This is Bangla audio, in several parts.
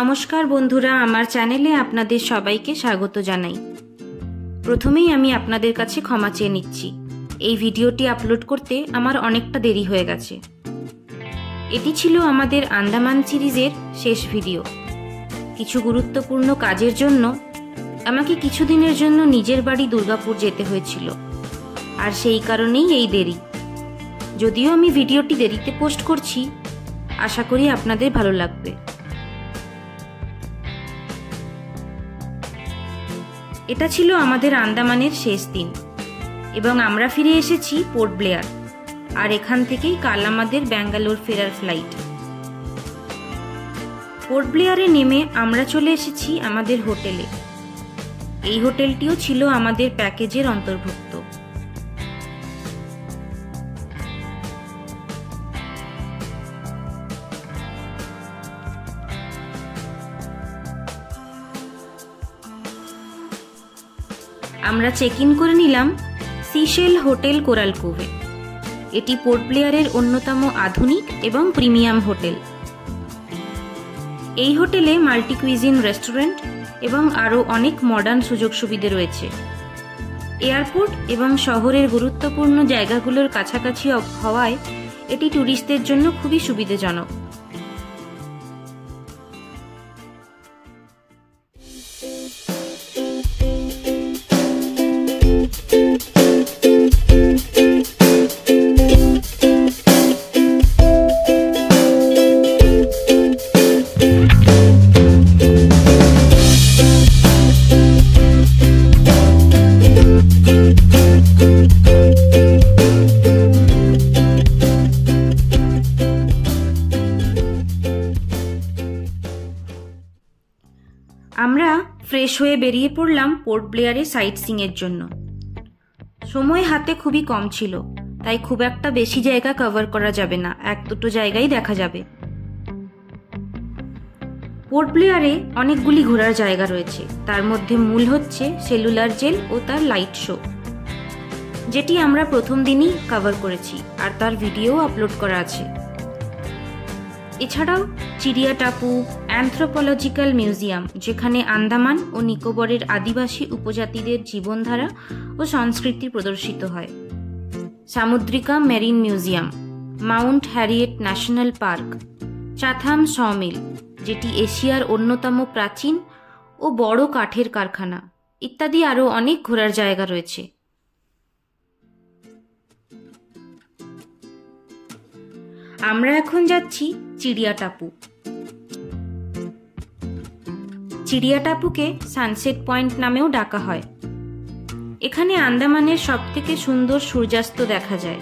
নমস্কার বন্ধুরা, আমার চ্যানেলে আপনাদের সবাইকে স্বাগত জানাই। প্রথমেই আমি আপনাদের কাছে ক্ষমা চেয়ে নিচ্ছি। এই ভিডিওটি আপলোড করতে আমার অনেকটা দেরি হয়ে গেছে। এটি ছিল আমাদের আন্দামান সিরিজের শেষ ভিডিও। কিছু গুরুত্বপূর্ণ কাজের জন্য আমাকে কিছুদিনের জন্য নিজের বাড়ি দুর্গাপুর যেতে হয়েছিল, আর সেই কারণেই এই দেরি। যদিও আমি ভিডিওটি দেরিতে পোস্ট করছি, আশা করি আপনাদের ভালো লাগবে। এটা ছিল আমাদের আন্দামানের শেষ দিন এবং আমরা ফিরে এসেছি পোর্ট ব্লেয়ার, আর এখান থেকেই কাল আমাদের ব্যাঙ্গালোর ফেরার ফ্লাইট। পোর্ট ব্লেয়ারে নেমে আমরা চলে এসেছি আমাদের হোটেলে। এই হোটেলটিও ছিল আমাদের প্যাকেজের অন্তর্ভুক্ত। আমরা চেক ইন করে নিলাম সিশেল হোটেল কোরাল কোভে। এটি পোর্ট ব্লেয়ারের অন্যতম আধুনিক এবং প্রিমিয়াম হোটেল। এই হোটেলে মাল্টি কুইজিন রেস্টুরেন্ট এবং আরও অনেক মডার্ন সুযোগ সুবিধে রয়েছে। এয়ারপোর্ট এবং শহরের গুরুত্বপূর্ণ জায়গাগুলোর কাছাকাছি হওয়ায় এটি ট্যুরিস্টদের জন্য খুবই সুবিধাজনক। আমরা ফ্রেশ হয়ে বেরিয়ে পড়লাম পোর্ট ব্লেয়ারে সাইট সিইং এর জন্য। সময় হাতে খুবই কম ছিল, তাই খুব একটা বেশি জায়গা কভার করা যাবে না, এক দুটো জায়গায় দেখা যাবে। পোর্ট ব্লেয়ারে অনেকগুলি ঘোরার জায়গা রয়েছে, তার মধ্যে মূল হচ্ছে সেলুলার জেল ও তার লাইট শো, যেটি আমরা প্রথম দিনই কভার করেছি আর তার ভিডিও আপলোড করা আছে। এছাড়াও চিড়িয়া টাপু, অ্যানথ্রোপোলজিক্যাল মিউজিয়াম, যেখানে আন্দামান ও নিকোবরের আদিবাসী উপজাতিদের জীবনধারা ও সংস্কৃতি প্রদর্শিত হয়, Samudrika marine museum, Mount Harriet national park, Chatham sawmill, যেটি এশিয়ার অন্যতম প্রাচীন ও বড় কাঠের কারখানা, ইত্যাদি আরও অনেক ঘোরার জায়গা রয়েছে। আমরা এখন যাচ্ছি চিড়িয়া টাপু। চিড়িয়া টাপুকে সানসেট পয়েন্ট নামেও ডাকা হয়। এখানে আন্দামানের সবথেকে সুন্দর সূর্যাস্ত দেখা যায়।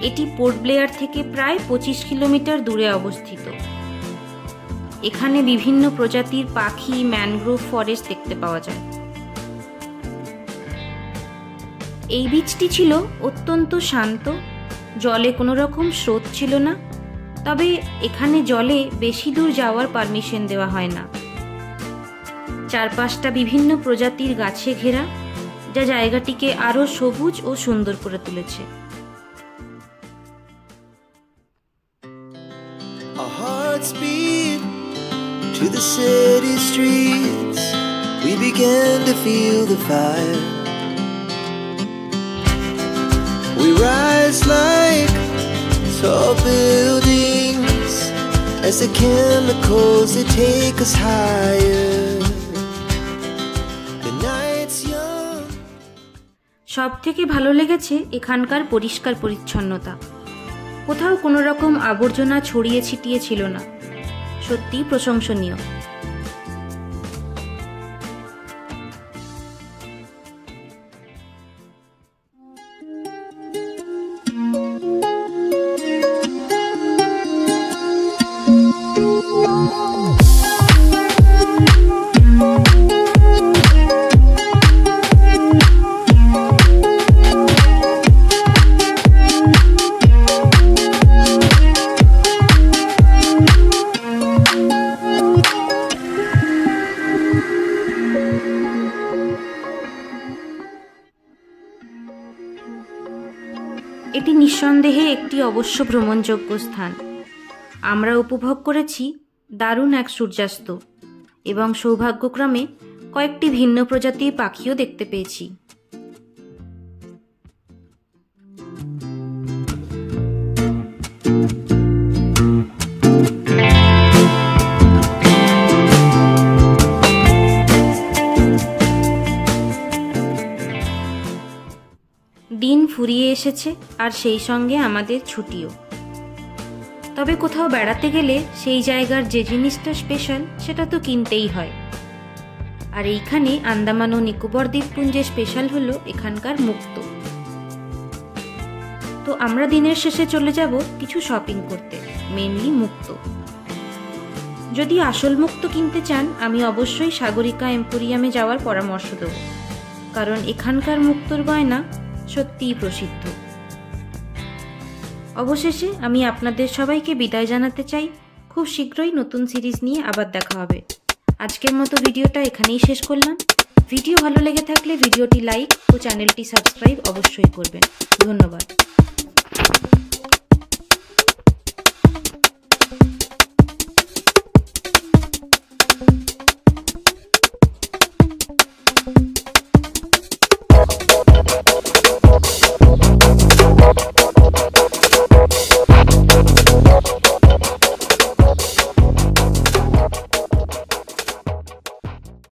এটি পোর্ট ব্লেয়ার থেকে প্রায় 25 কিলোমিটার দূরে অবস্থিত। এখানে বিভিন্ন প্রজাতির পাখি, ম্যানগ্রোভ ফরেস্ট দেখতে পাওয়া যায়। এই বিচটি ছিল অত্যন্ত শান্ত, জলে কোনো রকম স্রোত ছিল না, তবে এখানে জলে বেশি দূর যাওয়ার পারমিশন দেওয়া হয় না। চারপাশটা বিভিন্ন প্রজাতির গাছে ঘেরা, যা জায়গাটিকে আরো সবুজ ও সুন্দর করে তুলেছে। Our hearts beat to the city streets. We began to feel the fire. We rise like tall buildings as the chemicals they take us higher. The night's young. সব থেকে ভালো লেগেছে এখানকার পরিষ্কার পরিচ্ছন্নতা। কোথাও কোনো রকম আবর্জনা ছড়িয়ে ছিটিয়ে ছিল না, সত্যিই প্রশংসনীয়। এটি নিঃসন্দেহে একটি অবশ্য ভ্রমণযোগ্য স্থান। আমরা উপভোগ করেছি দারুণ এক সূর্যাস্ত এবং সৌভাগ্যক্রমে কয়েকটি ভিন্ন প্রজাতির পাখিও দেখতে পেয়েছি। দিন ফুরিয়ে এসেছে আর সেই সঙ্গে আমাদের ছুটিও। তবে কোথাও বেড়াতে গেলে সেই জায়গার যে জিনিসটা স্পেশাল সেটা তো কিনতেই হয়। আর এইখানে আন্দামান ও নিকোবর দ্বীপপুঞ্জে স্পেশাল হলো এখানকার মুক্ত। তো আমরা দিনের শেষে চলে যাব কিছু শপিং করতে, মেনলি মুক্ত। যদি আসল মুক্ত কিনতে চান আমি অবশ্যই সাগরিকা এম্পোরিয়ামে যাওয়ার পরামর্শ দেব, কারণ এখানকার মুক্তোর গয়না সত্যিই প্রসিদ্ধ। অবশেষে আমি আপনাদের সবাইকে বিদায় জানাতে চাই। খুব শীঘ্রই নতুন সিরিজ নিয়ে আবার দেখা হবে। আজকের মতো ভিডিওটা এখানেই শেষ করলাম। ভিডিও ভালো লেগে থাকলে ভিডিওটি লাইক ও চ্যানেলটি সাবস্ক্রাইব অবশ্যই করবেন। ধন্যবাদ।